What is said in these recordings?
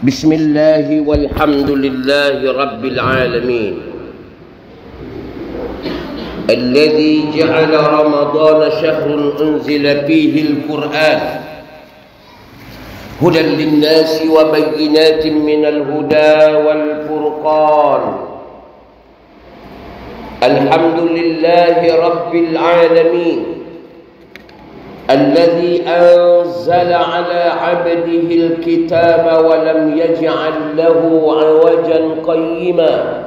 بسم الله والحمد لله رب العالمين الذي جعل رمضان شهر أنزل فيه القرآن هدى للناس وبينات من الهدى والفرقان. الحمد لله رب العالمين الذي أنزل على عبده الكتاب ولم يجعل له عوجا قيما.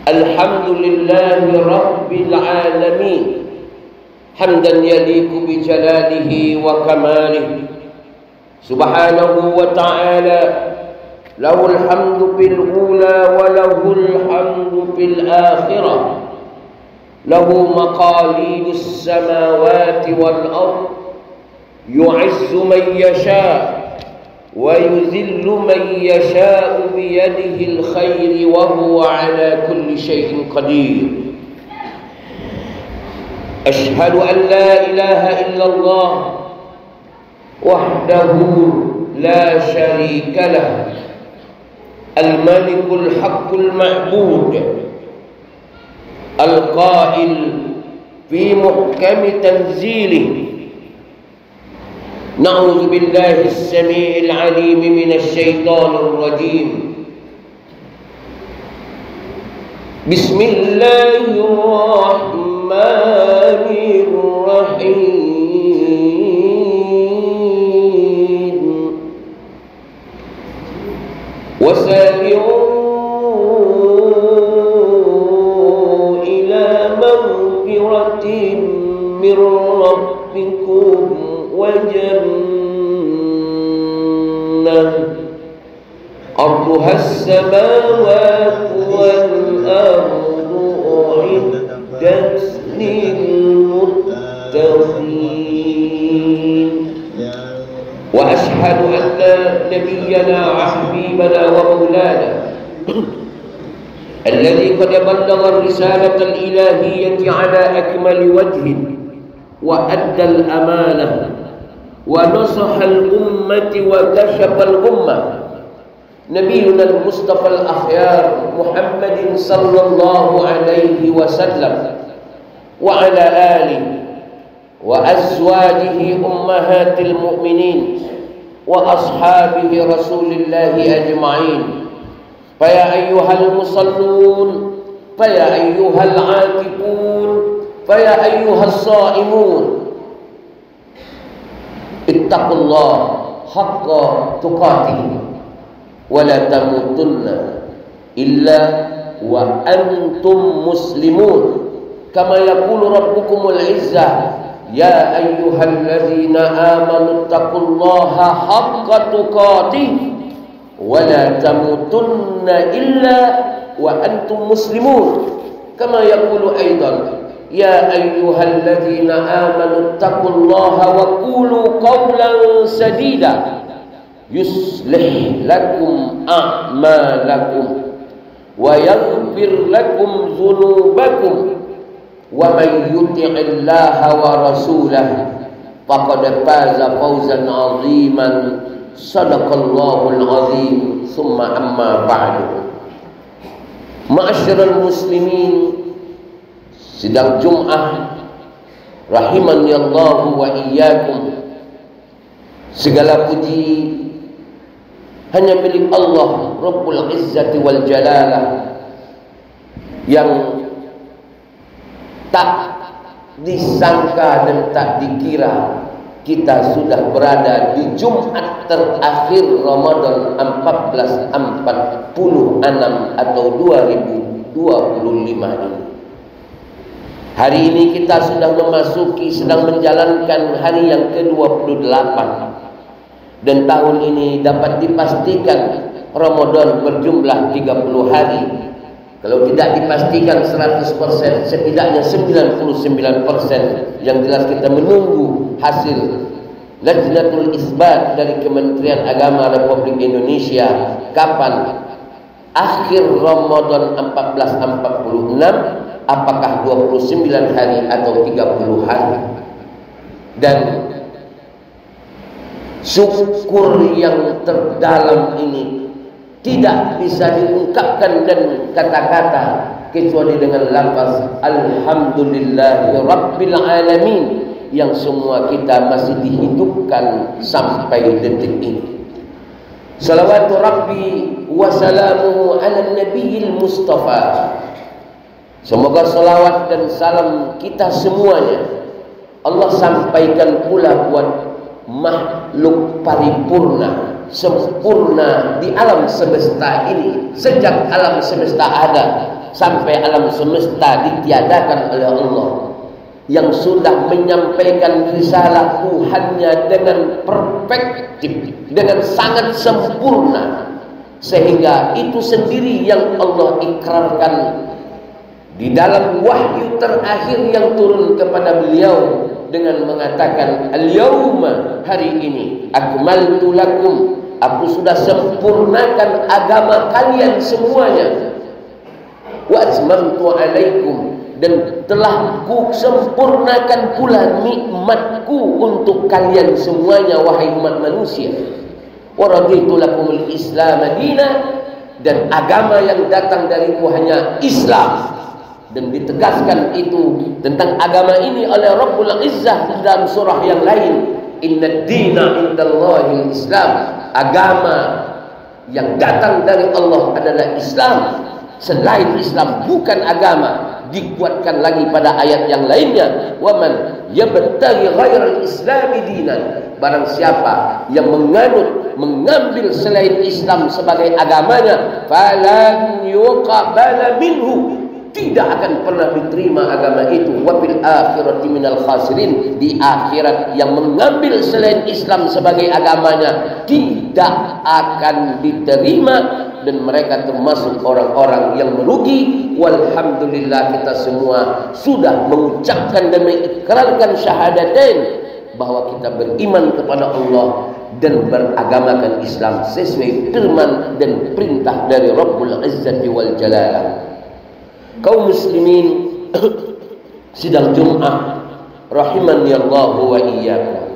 الحمد لله رب العالمين حمدا يليق بجلاله وكماله سبحانه وتعالى. له الحمد في الأولى وله الحمد في الآخرة. له مقاليد السماوات والأرض يعز من يشاء ويذل من يشاء بيده الخير وهو على كل شيء قدير. أشهد أن لا إله إلا الله وحده لا شريك له الملك الحق المعبود القائل في محكم تنزيله: نعوذ بالله السميع العليم من الشيطان الرجيم. بسم الله الرحمن الرحيم. وسارعوا من ربكم وجنة أرضها السماوات والأرض أعدت للمتقين. وأشهد أن نبينا وحبيبنا ومولانا الذي قد بلغ الرسالة الإلهية على أكمل وجه وأدى الأمانة ونصح الأمة وكشف الأمة، نبينا المصطفى الأخيار محمد صلى الله عليه وسلم وعلى آله وأزواجه أمهات المؤمنين وأصحابه رسول الله أجمعين. فيا أيها المصلون، فيا أيها العاكفون، فيا أيها الصائمون، اتقوا الله حق تقاته ولا تموتن إلا وأنتم مسلمون. كما يقول ربكم العزة: يا أيها الذين آمنوا اتقوا الله حق تقاته ولا تموتن إلا وأنتم مسلمون. كما يقول أيضا: يا أيها الذين آمنوا اتقوا الله وقولوا قولا سديدا يصلح لكم أعمالكم ويغفر لكم ذنوبكم ومن يطع الله ورسوله فقد فاز فوزا عظيما. Sadaqallahul azim. Summa amma ba'du. Ma'asyiral muslimin, sidang Jum'ah Rahimani Allah wa iyyakum. Segala puji hanya milik Allah Rabbul Izzati wal Jalalah, yang tak disangka dan tak dikira kita sudah berada di Jumat terakhir Ramadan 1446 atau 2025 ini. Hari ini kita sudah sedang menjalankan hari yang ke-28, dan tahun ini dapat dipastikan Ramadan berjumlah 30 hari. Kalau tidak dipastikan 100%, setidaknya 99%. Yang jelas kita menunggu hasil Lajnatul Isbat dari Kementerian Agama Republik Indonesia, kapan akhir Ramadan 1446, apakah 29 hari atau 30 hari. Dan syukur yang terdalam ini tidak bisa diungkapkan dan kata-kata kecuali dengan lafaz Alhamdulillahi Rabbil Alamin, yang semua kita masih dihidupkan sampai detik ini. Salawatu Rabbi wa salamuhu ala nabiyil Mustafa. Semoga salawat dan salam kita semuanya Allah sampaikan pula buat makhluk paripurna, sempurna di alam semesta ini, sejak alam semesta ada sampai alam semesta ditiadakan oleh Allah, yang sudah menyampaikan risalah Tuhannya dengan perfektif, dengan sangat sempurna, sehingga itu sendiri yang Allah ikrarkan di dalam wahyu terakhir yang turun kepada beliau dengan mengatakan, al-yawma, hari ini, akmaltu lakum, aku sudah sempurnakan agama kalian semuanya, wa atmamtu alaikum, dan telah ku sempurnakan pula nikmatku untuk kalian semuanya, wahai umat manusia. Wa raditu lakumul Islam madina, dan agama yang datang dariku hanya Islam. Dan ditegaskan itu tentang agama ini oleh Rabbul Izzah dalam surah yang lain, inna dina indallahil Islam, agama yang datang dari Allah adalah Islam, selain Islam bukan agama. Dikuatkan lagi pada ayat yang lainnya, waman yabtaghi ghairal islami dinan, barang siapa yang mengambil selain Islam sebagai agamanya, falan yuqbala minhu, tidak akan pernah diterima agama itu, wa fil akhirati minal khasirin, di akhirat yang mengambil selain Islam sebagai agamanya tidak akan diterima, dan mereka termasuk orang-orang yang merugi. Walhamdulillah, kita semua sudah mengucapkan dan mengikrarkan syahadatain bahwa kita beriman kepada Allah dan beragamakan Islam sesuai firman dan perintah dari Rabbul Izzati wal Jalalah. Kaum muslimin sidang Jumat rahimani Allah wa iyyakum.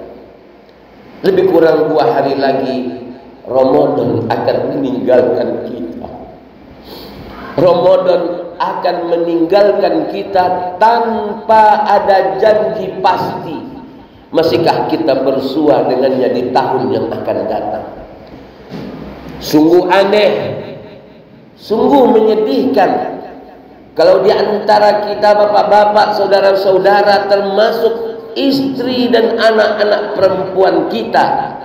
Lebih kurang 2 hari lagi Ramadan akan meninggalkan kita. Ramadan akan meninggalkan kita tanpa ada janji pasti. Masihkah kita bersua dengannya di tahun yang akan datang? Sungguh aneh, sungguh menyedihkan kalau di antara kita bapak-bapak, saudara-saudara, termasuk istri dan anak-anak perempuan kita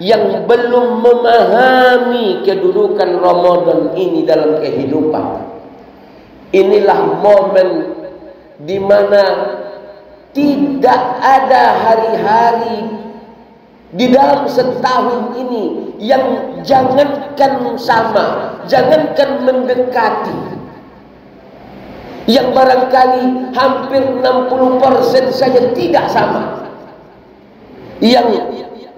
yang belum memahami kedudukan Ramadan ini dalam kehidupan. Inilah momen di mana tidak ada hari-hari di dalam setahun ini yang jangankan sama, jangankan mendekati, yang barangkali hampir 60% saja tidak sama, yang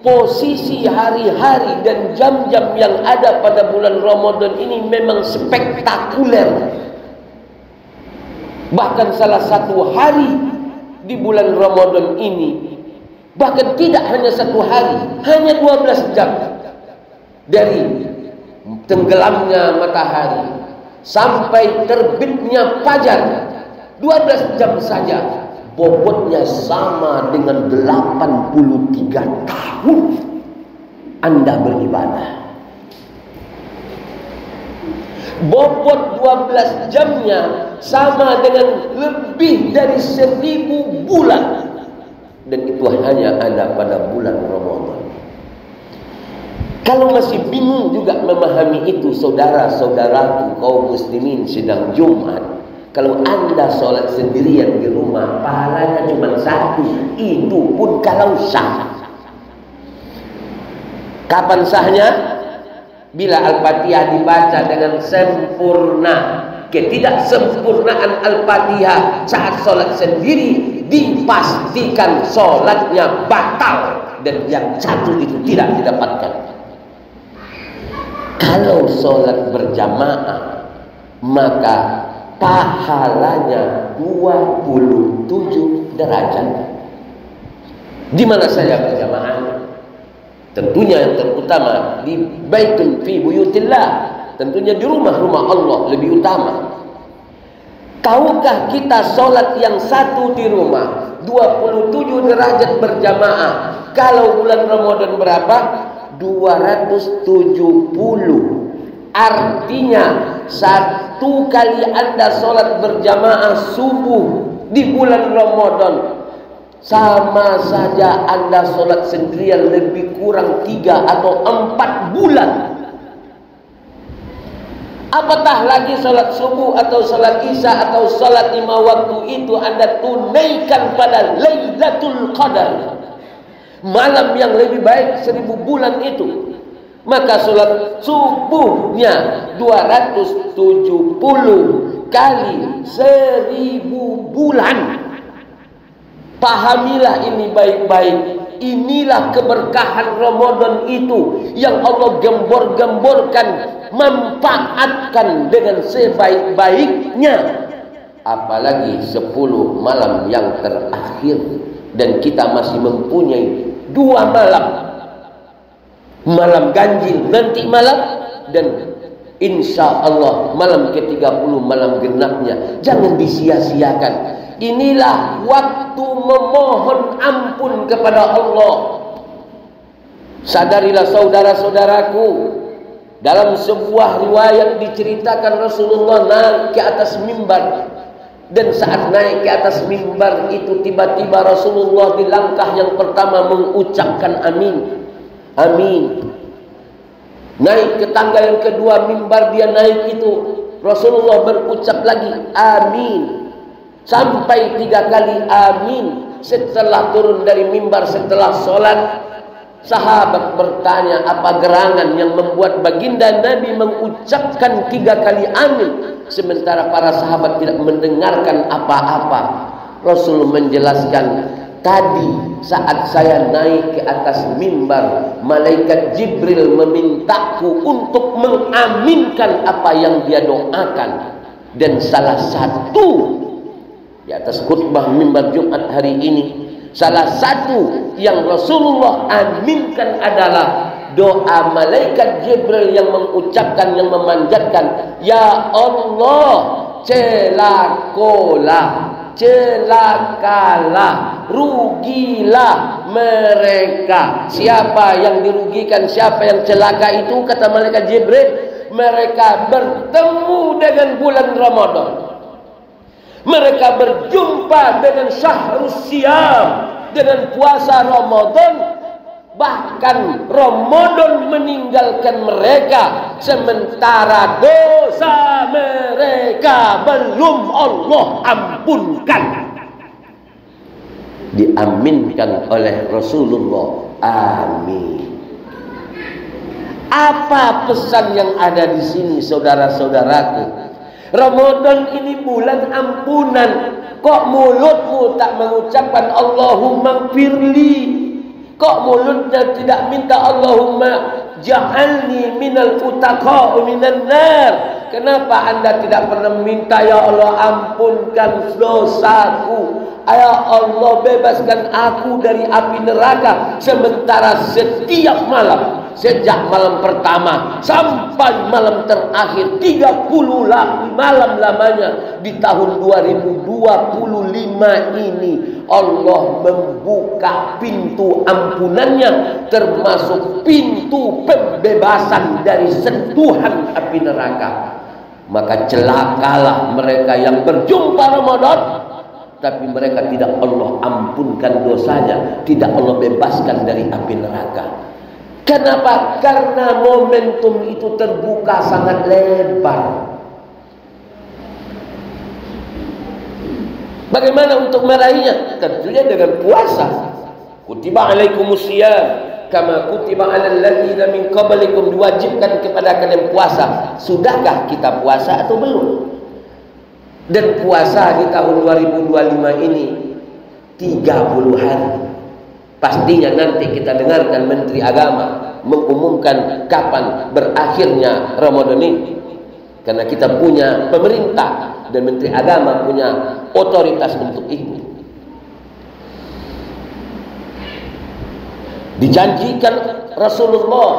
posisi hari-hari dan jam-jam yang ada pada bulan Ramadan ini memang spektakuler. Bahkan salah satu hari di bulan Ramadan ini, bahkan tidak hanya 1 hari, hanya 12 jam dari tenggelamnya matahari sampai terbitnya fajar, 12 jam saja bobotnya sama dengan 83 tahun Anda beribadah. Bobot 12 jamnya sama dengan lebih dari 1000 bulan. Dan itu hanya ada pada bulan Ramadan. Kalau masih bingung juga memahami itu, saudara-saudaraku kaum muslimin sedang Jumat, kalau Anda sholat sendirian di rumah, pahalanya cuma 1. Itu pun kalau sah. Kapan sahnya? Bila Al-Fatihah dibaca dengan sempurna. Ketidaksempurnaan Al-Fatihah saat sholat sendiri dipastikan sholatnya batal, dan yang satu itu tidak didapatkan. Kalau sholat berjamaah, maka pahalanya 27 derajat. Di mana saya berjamaah? Tentunya yang terutama di baitun fi buyutillah, tentunya di rumah-rumah Allah lebih utama. Tahukah kita sholat yang satu di rumah 27 derajat berjamaah? Kalau bulan Ramadan berapa? 270. Artinya satu kali Anda sholat berjamaah subuh di bulan Ramadan, sama saja Anda sholat sendirian lebih kurang 3 atau 4 bulan. Apatah lagi sholat subuh atau sholat isya atau sholat 5 waktu itu Anda tunaikan pada Lailatul Qadar, malam yang lebih baik 1000 bulan itu. Maka sholat subuhnya 270 kali 1000 bulan. Pahamilah ini baik-baik. Inilah keberkahan Ramadan itu yang Allah gembor-gemborkan. Manfaatkan dengan sebaik-baiknya. Apalagi 10 malam yang terakhir. Dan kita masih mempunyai 2 malam. Malam ganjil nanti malam, dan insya Allah malam ke-30, malam genapnya. Jangan disia-siakan. Inilah waktu memohon ampun kepada Allah. Sadarilah saudara-saudaraku, dalam sebuah riwayat diceritakan Rasulullah naik ke atas mimbar. Dan saat naik ke atas mimbar itu tiba-tiba Rasulullah di langkah yang pertama mengucapkan amin. Amin. Naik ke tangga yang kedua mimbar dia naik itu, Rasulullah berucap lagi amin. Sampai 3 kali amin. Setelah turun dari mimbar, setelah sholat, sahabat bertanya, apa gerangan yang membuat baginda Nabi mengucapkan 3 kali amin, sementara para sahabat tidak mendengarkan apa-apa? Rasul menjelaskan, tadi saat saya naik ke atas mimbar, malaikat Jibril memintaku untuk mengaminkan apa yang dia doakan. Dan salah satu di atas khutbah mimbar Jumat hari ini, salah satu yang Rasulullah aminkan adalah doa malaikat Jibril yang mengucapkan, yang memanjatkan, ya Allah, celakalah, rugilah mereka. Siapa yang dirugikan, siapa yang celaka itu? Kata malaikat Jibril, mereka bertemu dengan bulan Ramadan. Mereka berjumpa dengan syahrus siyam, dengan puasa Ramadan. Bahkan Ramadan meninggalkan mereka, sementara dosa mereka belum Allah ampunkan. Diaminkan oleh Rasulullah. Amin. Apa pesan yang ada di sini, saudara-saudaraku? Ramadan ini bulan ampunan. Kok mulutmu tak mengucapkan Allahumma firli? Kok mulutnya tidak minta Allahumma ja'alni minal utaqa'u minan nar? Kenapa Anda tidak pernah minta, ya Allah ampunkan dosaku, ya Allah bebaskan aku dari api neraka? Sementara setiap malam, sejak malam pertama sampai malam terakhir 30 malam lamanya di tahun 2025 ini Allah membuka pintu ampunannya, termasuk pintu pembebasan dari sentuhan api neraka. Maka celakalah mereka yang berjumpa Ramadan tapi mereka tidak Allah ampunkan dosanya, tidak Allah bebaskan dari api neraka. Kenapa? Karena momentum itu terbuka sangat lebar. Bagaimana untuk meraihnya? Tentunya dengan puasa. Kutiba alaikumusiyam kama kutiba alal ladzina min qablikum, diwajibkan kepada kalian puasa. Sudahkah kita puasa atau belum? Dan puasa di tahun 2025 ini 30 hari. Pastinya nanti kita dengarkan Menteri Agama mengumumkan kapan berakhirnya Ramadan ini. Karena kita punya pemerintah dan Menteri Agama punya otoritas untuk itu. Dijanjikan Rasulullah,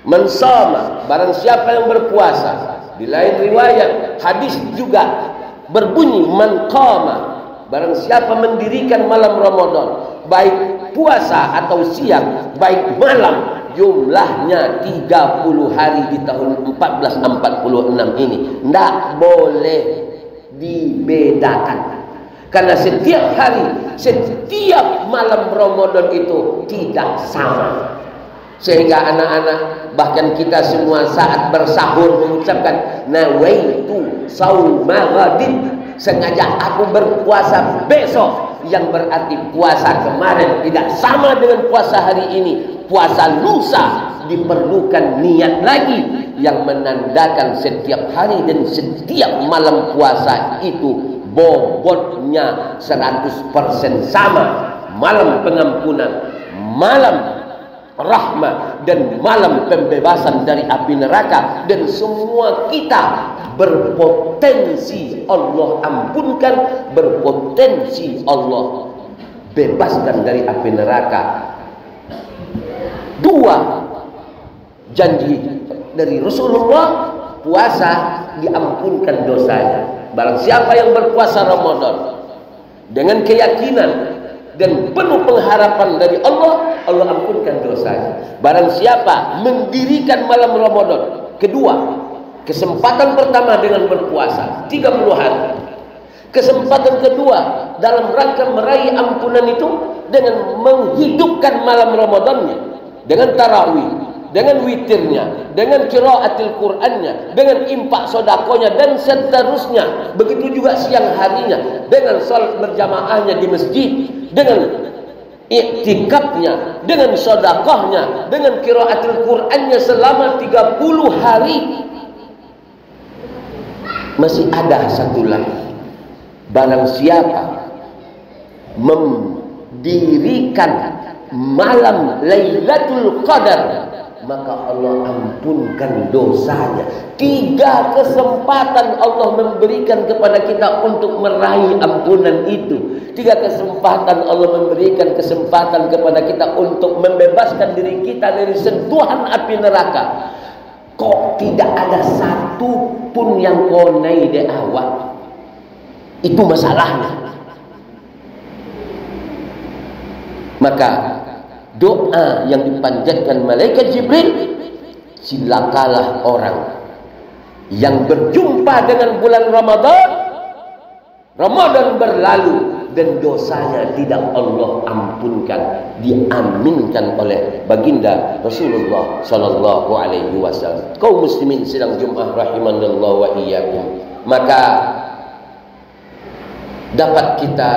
man shama, barang siapa yang berpuasa. Di lain riwayat hadis juga berbunyi man qama, barang siapa mendirikan malam Ramadan, baik puasa atau siang, baik malam, jumlahnya 30 hari di tahun 1446 ini. Tidak boleh dibedakan. Karena setiap hari, setiap malam Ramadan itu tidak sama. Sehingga anak-anak, bahkan kita semua saat bersahur mengucapkan nawaitu sauma ghadin, sengaja aku berpuasa besok, yang berarti puasa kemarin tidak sama dengan puasa hari ini. Puasa lusa diperlukan niat lagi yang menandakan setiap hari dan setiap malam puasa itu bobotnya 100% sama. Malam pengampunan, malam rahmat, dan malam pembebasan dari api neraka. Dan semua kita berpotensi Allah ampunkan, berpotensi Allah bebaskan dari api neraka. Dua janji dari Rasulullah, puasa diampunkan dosanya. Barang siapa yang berpuasa Ramadan dengan keyakinan dan penuh pengharapan dari Allah, Allah ampunkan dosanya. Barang siapa mendirikan malam Ramadan, kedua, kesempatan pertama dengan berpuasa 30 hari. Kesempatan kedua dalam rangka meraih ampunan itu dengan menghidupkan malam Ramadannya, dengan tarawih, dengan witirnya, dengan qiraatil Qur'annya, dengan infak sodakonya, dan seterusnya. Begitu juga siang harinya, dengan salat berjamaahnya di masjid, dengan iktikafnya, dengan sodakohnya, dengan qiraatil Qur'annya selama 30 hari. Masih ada satu lagi. Barang siapa mendirikan malam Lailatul Qadar, maka Allah ampunkan dosanya. 3 kesempatan Allah memberikan kepada kita untuk meraih ampunan itu. 3 kesempatan Allah memberikan kesempatan kepada kita untuk membebaskan diri kita dari sentuhan api neraka. Kok tidak ada satu pun yang konai di awal? Itu masalahnya. Maka doa yang dipanjatkan malaikat Jibril, silakalah orang yang berjumpa dengan bulan Ramadan, Ramadan berlalu dan dosanya tidak Allah ampunkan, diaminkan oleh baginda Rasulullah sallallahu alaihi wasallam. Kaum muslimin sedang Jumat rahimanallahu wa iyyakum. Maka dapat kita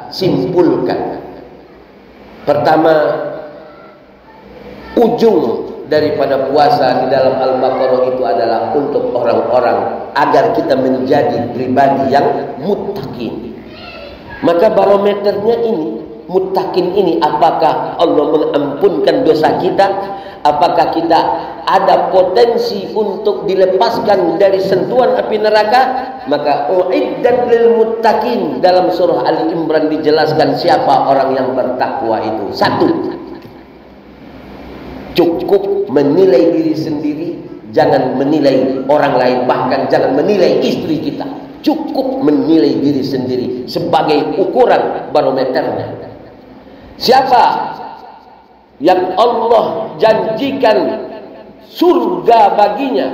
simpulkan, pertama, ujung daripada puasa di dalam Al-Baqarah itu adalah untuk orang-orang agar kita menjadi pribadi yang muttaqin. Maka barometernya ini, muttaqin ini, apakah Allah mengampunkan dosa kita? Apakah kita ada potensi untuk dilepaskan dari sentuhan api neraka? Maka uiddat lil muttaqin, dalam surah Ali Imran dijelaskan siapa orang yang bertakwa itu. 1, Cukup menilai diri sendiri, jangan menilai orang lain, bahkan jangan menilai istri kita. Cukup menilai diri sendiri sebagai ukuran barometernya. Siapa yang Allah janjikan surga baginya,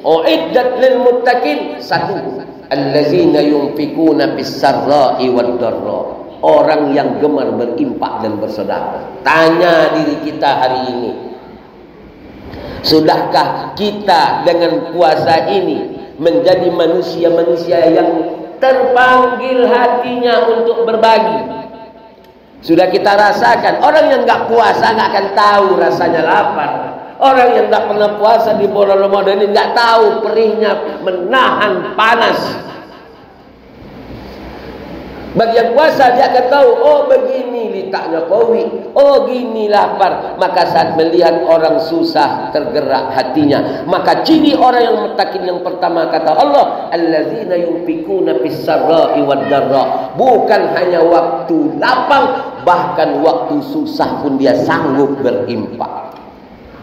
uiddat lil muttaqin, satu, allazina yunfikuna fis sarra'i wad dharra, orang yang gemar berimpak dan bersedekah. Tanya diri kita hari ini, sudahkah kita dengan puasa ini menjadi manusia-manusia yang terpanggil hatinya untuk berbagi? Sudah kita rasakan. Orang yang nggak puasa nggak akan tahu rasanya lapar. Orang yang nggak pernah puasa di bulan Ramadan ini nggak tahu perihnya menahan panas. Bagi yang puasa dia akan tahu, oh begini letaknya kowi, oh gini lapar. Maka saat melihat orang susah tergerak hatinya. Maka ciri orang yang muttaqin yang pertama kata Allah, allazina yunfikuna fis sarra'i wad dharra. Bukan hanya waktu lapang, bahkan waktu susah pun dia sanggup berimpak.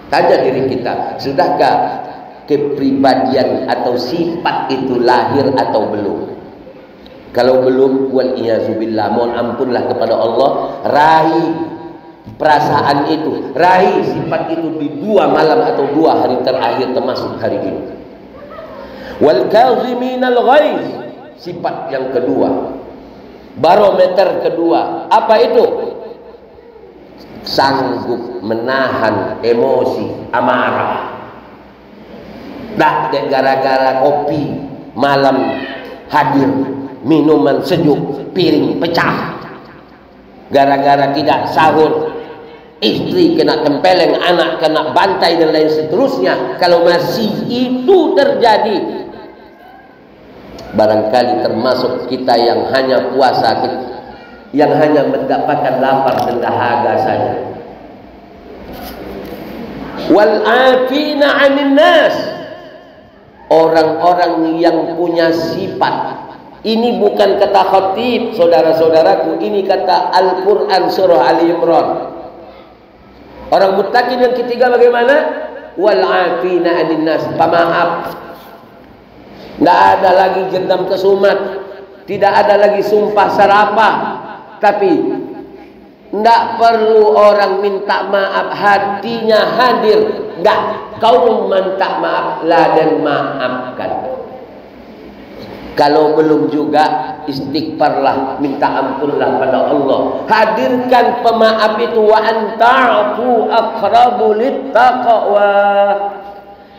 Tanya diri kita, sudahkah kepribadian atau sifat itu lahir atau belum? Kalau belum, wal iyazubillah, mohon ampunlah kepada Allah. Raih perasaan itu, raih sifat itu di 2 malam atau 2 hari terakhir termasuk hari ini. Wal kaziminal ghaiz, sifat yang kedua, barometer kedua, apa itu? Sanggup menahan emosi amarah. Dah gara-gara kopi malam hadir, minuman sejuk, piring pecah, gara-gara tidak sahur, istri kena tempeleng, anak kena bantai dan lain seterusnya. Kalau masih itu terjadi, barangkali termasuk kita yang hanya puasa, yang hanya mendapatkan lapar dan dahaga saja. Wal afina 'anil nas, orang-orang yang punya sifat. Ini bukan kata khatib, saudara-saudaraku, ini kata Al-Quran surah Ali Imran. Orang muttaqin yang ketiga bagaimana? Wal afina 'anil nas, pemaaf. Tidak ada lagi jendam kesumat, tidak ada lagi sumpah serapah, tapi tidak perlu orang minta maaf, hatinya hadir. Tidak, kau minta maaf lah dan maafkan. Kalau belum juga, istighfarlah, minta ampunlah pada Allah. Hadirkan pemaaf itu, wa anta'fu aqrabu littaqwa.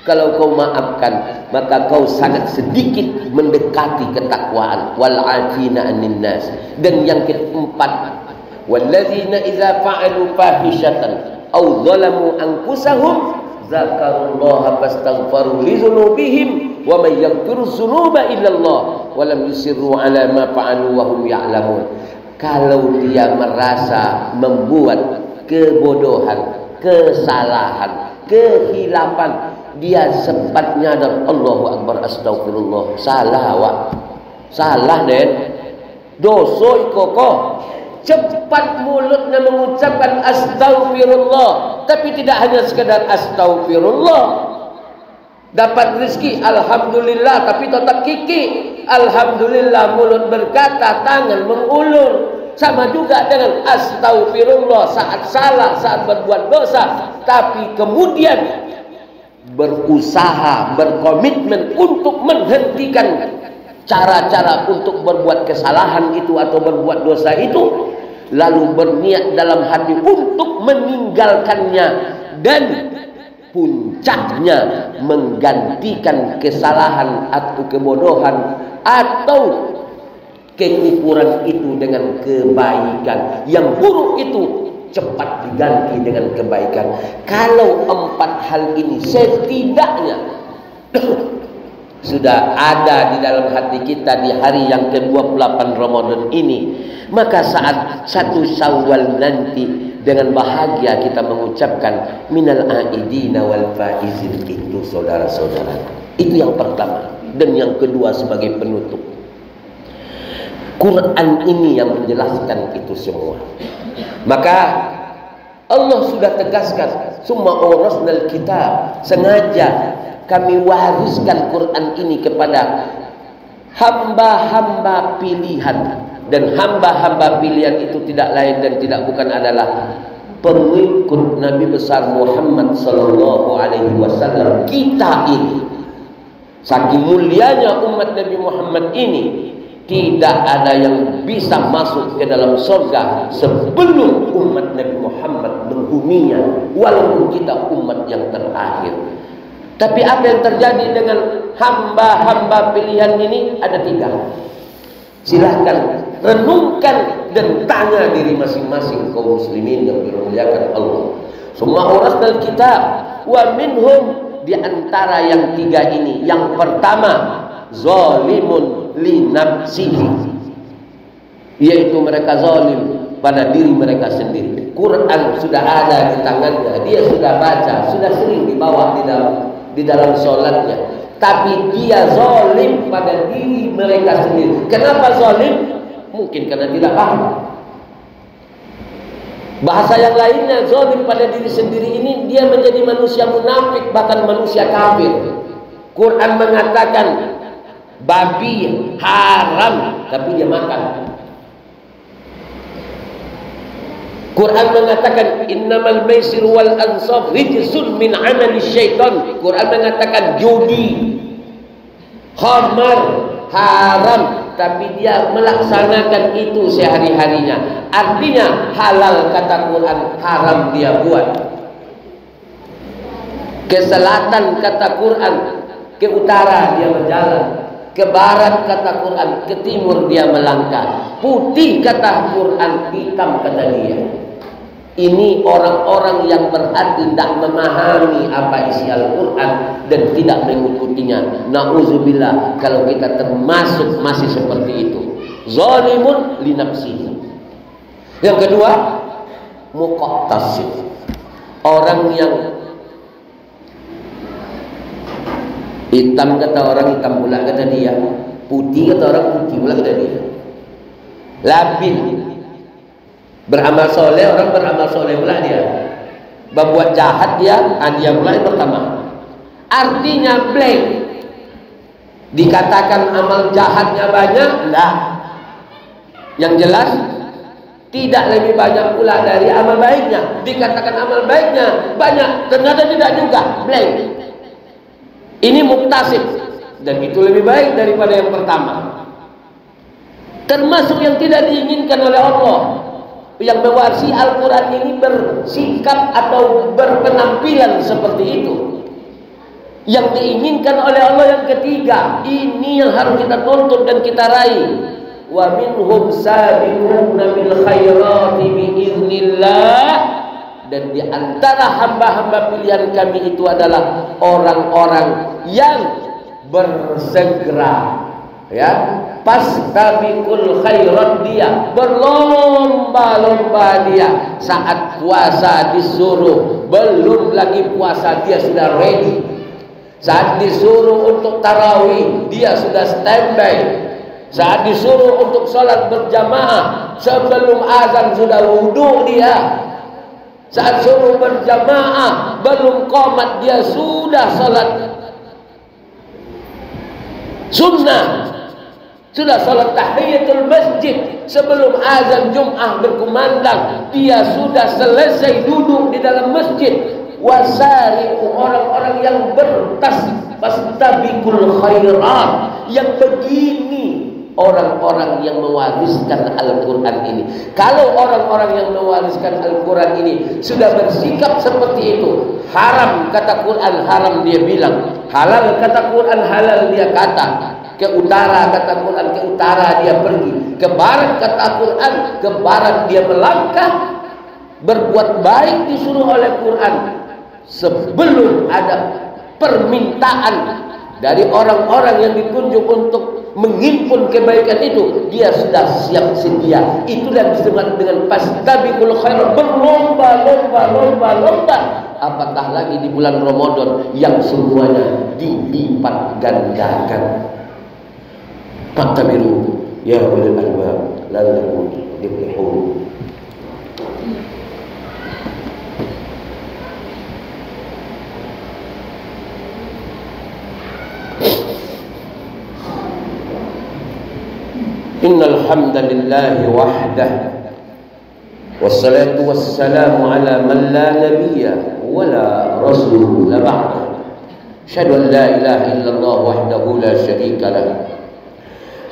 Kalau kau maafkan, maka kau sangat sedikit mendekati ketakwaan. Wal 'afina 'anil nas. Dan yang keempat, walladzina idza fa'alu fahishatan aw zalamu anfusahum zakarullaha fastaghfaru li dzunubihim wa may yaghfiru dzunuba illallah wa lam yusirru 'ala ma fa'alu wa hum ya'lamun. Kalau dia merasa membuat kebodohan, kesalahan, kehilapan, dia sempat nyadar, Allahu Akbar, astagfirullah, salah wak, salah den, dosoi koko. Cepat mulutnya mengucapkan astagfirullah, tapi tidak hanya sekedar astagfirullah. Dapat rezeki, alhamdulillah, tapi tetap kiki. Alhamdulillah, mulut berkata, tangan mengulur. Sama juga dengan astagfirullah saat salah, saat berbuat dosa, tapi kemudian berusaha, berkomitmen untuk menghentikan cara-cara untuk berbuat kesalahan itu atau berbuat dosa itu, lalu berniat dalam hati untuk meninggalkannya, dan puncaknya menggantikan kesalahan atau kebodohan atau kekufuran itu dengan kebaikan. Yang buruk itu cepat diganti dengan kebaikan. Kalau 4 hal ini setidaknya sudah ada di dalam hati kita di hari yang ke-28 Ramadan ini, maka saat 1 Syawal nanti dengan bahagia kita mengucapkan minal aidina wal faizin itu, saudara-saudara. Itu yang pertama. Dan yang kedua sebagai penutup, Quran ini yang menjelaskan itu semua. Maka Allah sudah tegaskan, summa awrasnal kitab, sengaja kami wariskan Quran ini kepada hamba-hamba pilihan. Dan hamba-hamba pilihan itu tidak lain dan tidak bukan adalah pengikut Nabi besar Muhammad sallallahu alaihi wasallam. Kita ini, saking mulianya umat Nabi Muhammad ini, tidak ada yang bisa masuk ke dalam surga sebelum umat Nabi Muhammad menghuninya, walaupun kita umat yang terakhir. Tapi apa yang terjadi dengan hamba-hamba pilihan ini? Ada 3. Silahkan renungkan dan tanya diri masing-masing kaum muslimin yang dimuliakan Allah. Semua urasnal kitab wa minhum, di antara yang 3 ini, yang pertama zalimun li nafsihi, yaitu mereka zalim pada diri mereka sendiri. Quran sudah ada di tangannya, dia sudah baca, sudah sering dibawa di dalam sholatnya, tapi dia zalim pada diri mereka sendiri. Kenapa zalim? Mungkin karena tidak paham. Bahasa yang lainnya, zalim pada diri sendiri ini, dia menjadi manusia munafik, bahkan manusia kafir. Quran mengatakan babi haram, tapi dia makan. Quran mengatakan innamal maisir wal ansab rijsun min amali syaitan. Quran mengatakan judi, khamar haram, tapi dia melaksanakan itu sehari-harinya. Artinya halal kata Quran, haram dia buat. Ke selatan kata Quran, ke utara dia berjalan. Ke barat kata Quran, ke timur dia melangkah. Putih kata Quran, hitam kata dia. Ini orang-orang yang berarti tidak memahami apa isi Al-Quran dan tidak mengikutinya. Na'udzubillah kalau kita termasuk masih seperti itu. Zalimun li nafsihi. Yang kedua, muqtasid. Orang yang hitam kata orang, hitam pula kata dia. Putih kata orang, putih pula kata dia. Labil, beramal soleh, orang beramal soleh pula dia. Berbuat jahat dia pula yang pertama. Artinya blank. Dikatakan amal jahatnya banyak, enggak. Yang jelas tidak lebih banyak pula dari amal baiknya. Dikatakan amal baiknya banyak, ternyata tidak juga, blank. Ini muktasib, dan itu lebih baik daripada yang pertama. Termasuk yang tidak diinginkan oleh Allah. Yang mewarisi Al-Quran ini bersikap atau berpenampilan seperti itu. Yang diinginkan oleh Allah yang ketiga, ini yang harus kita tuntut dan kita raih. Wa minhum sabiquna bil khairati biiznillah. Dan di antara hamba-hamba pilihan kami itu adalah orang-orang yang bersegera, ya, fastabiqul khairat, dia berlomba-lomba dia. Saat puasa disuruh, belum lagi puasa dia sudah ready. Saat disuruh untuk tarawih, dia sudah standby. Saat disuruh untuk sholat berjamaah, sebelum azan sudah wudhu dia. Saat suruh berjamaah, belum qomat dia sudah sholat sunnah, sudah sholat tahiyatul masjid. Sebelum azan Jum'ah berkumandang, dia sudah selesai duduk di dalam masjid. Wasari'u, orang-orang yang bertastabiqul khairat, yang begini orang-orang yang mewariskan Al-Quran ini. Kalau orang-orang yang mewariskan Al-Quran ini sudah bersikap seperti itu, haram kata Quran, haram dia bilang. Halal kata Quran, halal dia kata. Ke utara kata Quran, ke utara dia pergi. Ke barat kata Quran, ke barat dia melangkah. Berbuat baik disuruh oleh Quran. Sebelum ada permintaan dari orang-orang yang ditunjuk untuk menghimpun kebaikan itu, dia sudah siap sedia. Itulah disebut dengan fastabiqul khairat, berlomba-lomba. Apatah lagi di bulan Ramadan yang semuanya dilipat gandakan. Fa'tabiru ya ulil albab la'allakum tuflihun. Innal hamdalillah wahdah wassalatu wassalamu ala man la nabiyya wala rasul ba'da. Asyhadu an la ilaha illallah wahdahu la syarika lah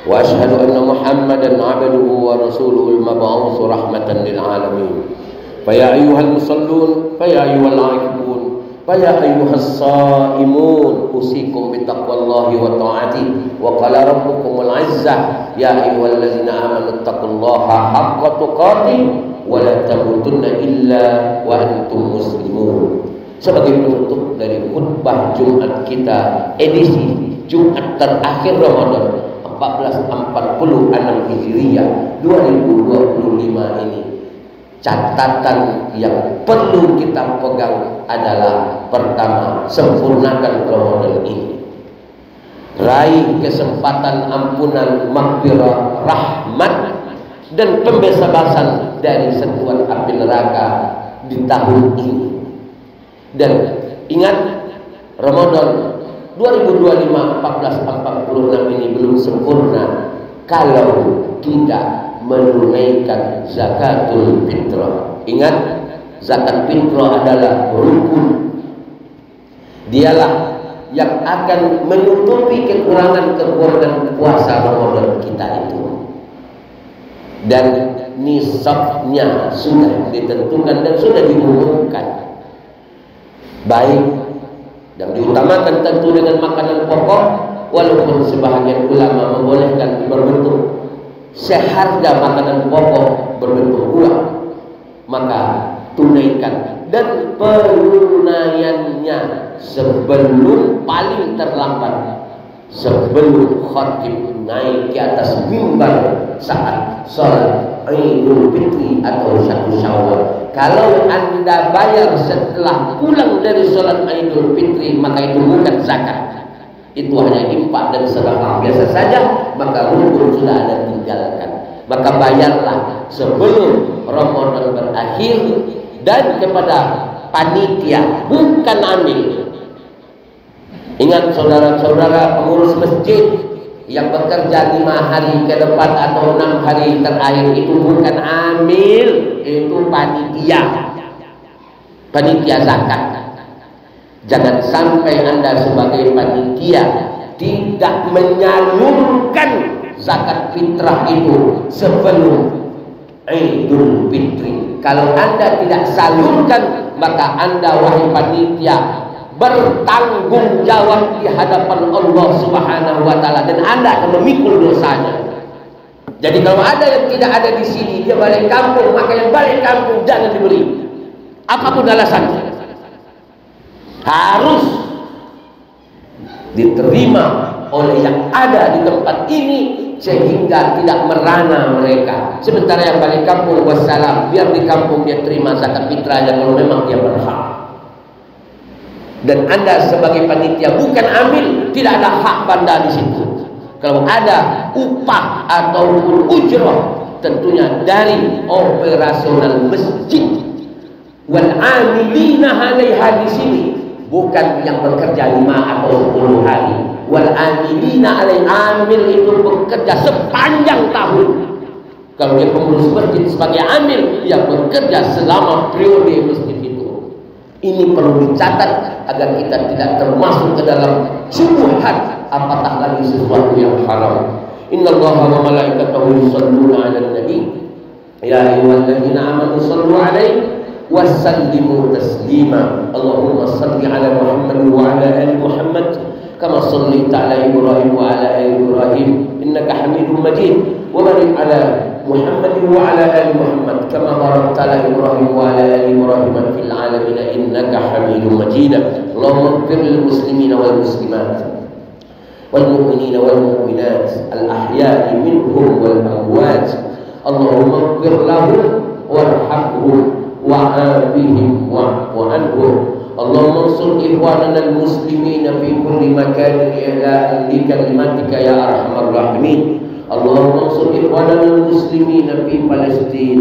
wa asyhadu anna Muhammadan 'abduhu wa rasuluhul mab'uts rahmatan lil alamin. Fa ya ayyuhal musallun, fa ya ayyuhal 'aqibun, fa ya ayyuhas shaimun, usikum bi taqwallahi wa ta'ati. Wa qala rabbukumul 'izzah ya ayyuhallazina amanu taqullaha haqqa tuqatih wa la tamutunna illa wa antum muslimun. Sebagai penutup dari khutbah Jumat kita edisi Jumat terakhir Ramadan 1446 Hijriah 2025 ini, catatan yang perlu kita pegang adalah pertama, sempurnakan Ramadan ini, raih kesempatan ampunan, maghfirah, rahmat dan pembebasan dari sentuhan api neraka di tahun ini. Dan ingat, Ramadan 2025 1446 ini belum sempurna kalau tidak menunaikan zakatul fitrah. Ingat, zakat fitrah adalah rukun. Dialah yang akan menutupi kekurangan-kekurangan puasa Ramadan kita itu. Dan nisabnya sudah ditentukan dan sudah diumumkan. Baik, dan diutamakan tentu dengan makanan pokok, walaupun sebahagian ulama membolehkan berbentuk seharga makanan pokok berbentuk uang, maka tunaikan. Dan penunaiannya sebelum, paling terlambat sebelum khatib naik ke atas mimbar saat salat Idul Fitri atau 1 Syawal. Kalau Anda bayar setelah pulang dari salat Idul Fitri, maka itu bukan zakat. Itu hanya infak dan sedekah biasa saja, maka rukun sudah Anda tinggalkan. Maka bayarlah sebelum Ramadan berakhir, dan kepada panitia, bukan amil. Ingat saudara-saudara pengurus masjid yang bekerja 5 hari ke depan atau 6 hari terakhir, itu bukan amil, itu panitia, panitia zakat. Jangan sampai Anda sebagai panitia tidak menyalurkan zakat fitrah itu sebelum Idul Fitri. Kalau Anda tidak salurkan, maka Anda, wahai panitia, bertanggung jawab di hadapan Allah Subhanahu wa taala, dan Anda akan memikul dosanya. Jadi kalau ada yang tidak ada di sini, dia balik kampung, maka yang balik kampung jangan diberi. Apapun alasannya, harus diterima oleh yang ada di tempat ini, sehingga tidak merana mereka. Sementara yang balik kampung, wassalam, biar di kampung dia terima zakat fitrahnya kalau memang dia berhak. Dan Anda sebagai panitia bukan amil, tidak ada hak Anda di situ. Kalau ada upah ataupun ujrah, tentunya dari operasional masjid. Wal amilina 'alaiha di sini, bukan yang bekerja 5 atau 10 hari. Wal amilina 'alaiha, amil itu bekerja sepanjang tahun. Kalau dia pengurus masjid sebagai amil, dia bekerja selama periode masjid itu. Ini perlu dicatat agar kita tidak termasuk ke dalam syubhat, apatah lagi sesuatu yang haram. Innallaha wa malaikatahu yusholluna 'alan nabi ya ayyuhalladzina amanu shallu 'alaihi wa sallimu taslima. Allahumma shalli 'ala Muhammad wa 'ala ali Muhammad kama shallaita 'ala Ibrahim wa 'ala ali Ibrahim innaka Hamidum Majid. Wa barik 'ala Muhammad wa 'ala ali Muhammad kama barakta 'ala Ibrahim wa 'ala ali Ibrahim fil 'alamin innaka Hamidum Majid. Allahumma ighfir lil muslimina wal muslimat wal mu'minina wal mu'minat al ahya'i minhum wal amwat. Allahumma ighfir lahum warhamhum wa'afihim wa'fu anhum. Allahumma ansur ikhwanana al muslimina fi kulli makanin ila li kalimatika ya arhamar rahimin. Allahumma ansur ikhwanana al muslimina fi Palestin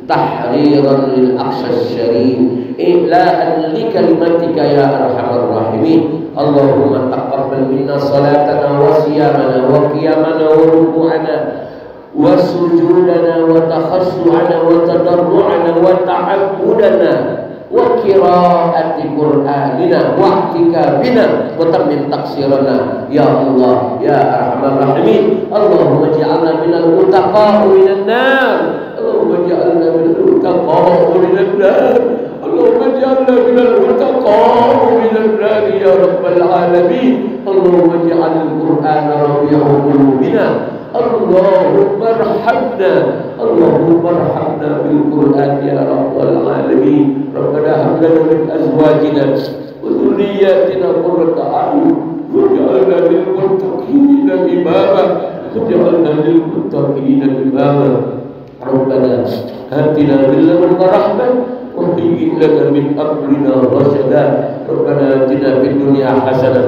tahriran lil aqsa syarif i'la'an li kalimatika ya arhamar rahimin. Allahumma taqabbal minna salatana wa siyamana wa qiyamana wa ruku'ana وسجودنا وتخشعنا وتضرعنا وتعبدنا وقراءة قرآننا واعتكافنا وتمم تقصيرنا يا الله يا أرحم الراحمين. اللهم اجعلنا من المتقاء من النار. اللهم اجعلنا من المتقاء من النار. اللهم اجعلنا من المتقاء من النار يا رب العالمين. اللهم اجعل القرآن ربيع قلوبنا. اللهم ارحمنا. اللهم ارحمنا بالقرآن يا رب العالمين. ربنا هب لنا من أزواجنا وذرياتنا قرة أعين واجعلنا للمتقين إماما. واجعلنا للمتقين إماما. ربنا آتنا من لدنك رحمة وهيئ لنا من أمرنا رشدا. ربنا آتنا في الدنيا حسنة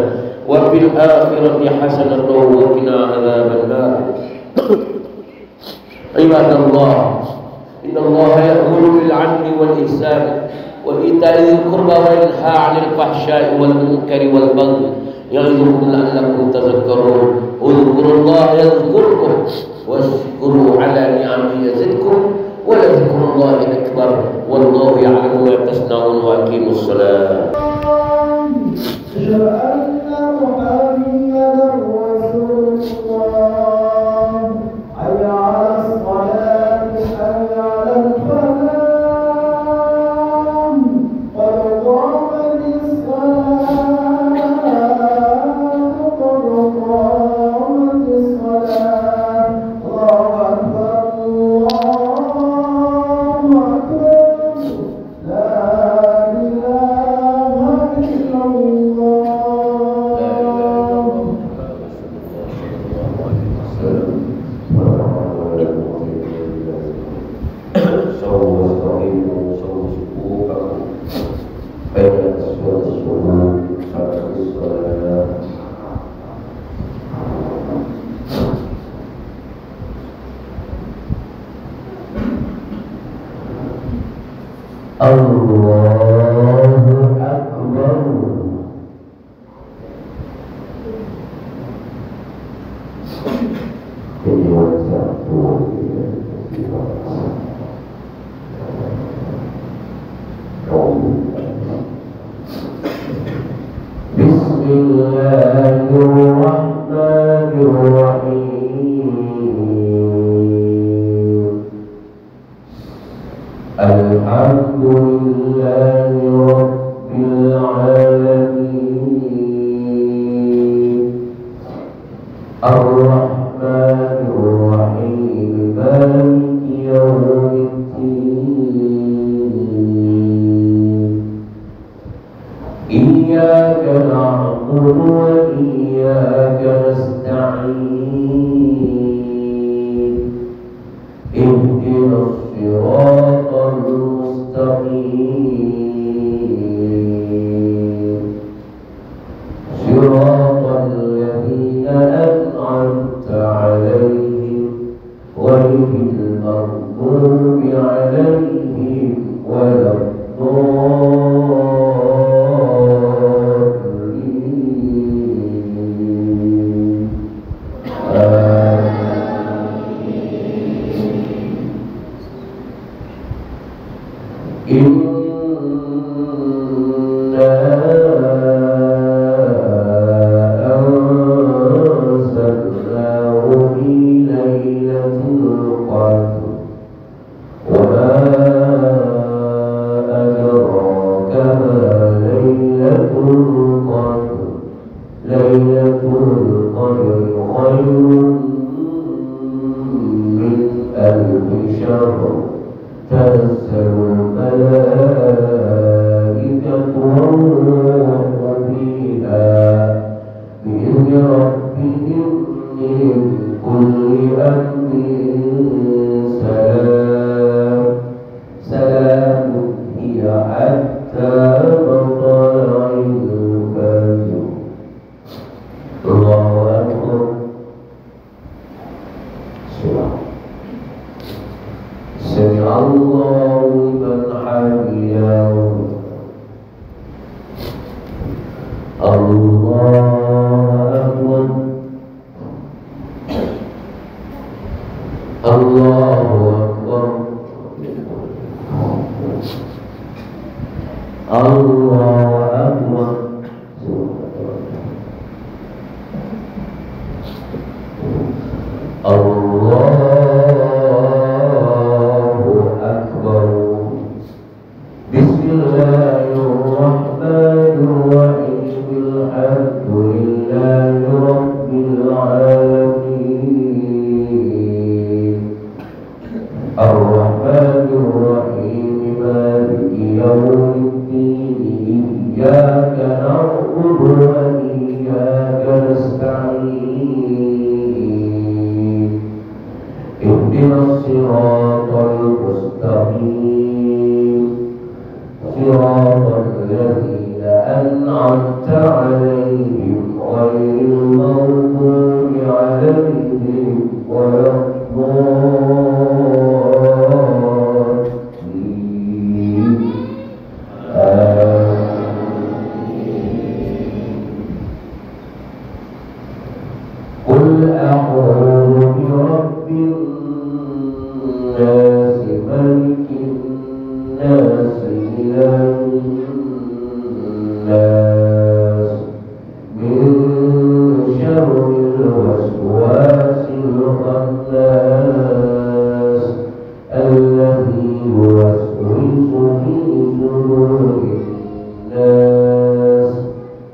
وفي الآخرة حسنة وقنا عذاب النار. عباد الله إن الله يأمر بالعدل والإحسان وإيتاء ذي القربى وينهى عن الفحشاء والمنكر والبغي يعظكم لعلكم تذكرون. اذكروا الله يذكركم واشكروا على نعمه يزدكم ولذكر الله أكبر والله يعلم ما تصنعون. وأقيموا الصلاة. سمع الله لمن حمده Allahu Akbar. Allahu Akbar. Bismillahirrahmanirrahim. Alhamdulillahi Rabbil alamin. Ar-Rahmanir-Rahim. Maliki yawmiddin. Iyyaka na'budu wa iyyaka nasta'in. Ihdinas siratal mustaqim. Siratal ladzina an'amta 'alaihim ghairil maghdubi 'alaihim waladdallin. Qul a'udzu birabbin nas, malikin nas, ilahin nas, min syarril waswasil khannas, alladzi yuwaswisu fi sudurin nas,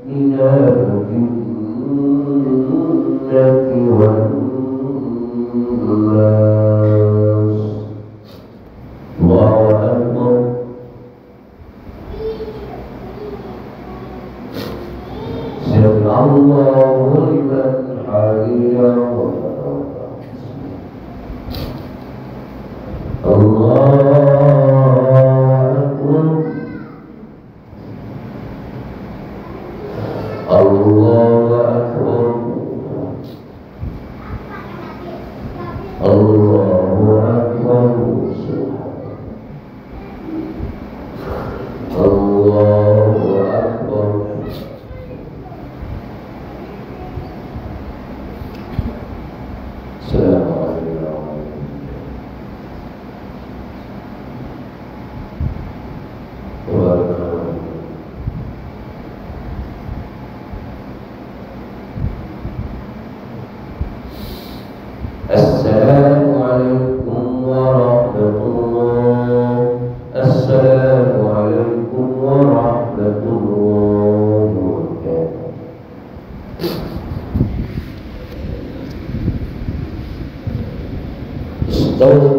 minal jinnati wan nas. Allahu Akbar. Sami'allahu liman hamidah. Allahu Akbar. Allahu Akbar. Allahu Akbar. Allahu Akbar. Assalamualaikum. Assalamualaikum warahmatullahi. Assalamualaikum warahmatullahi wabarakatuh. Astaghfirullah.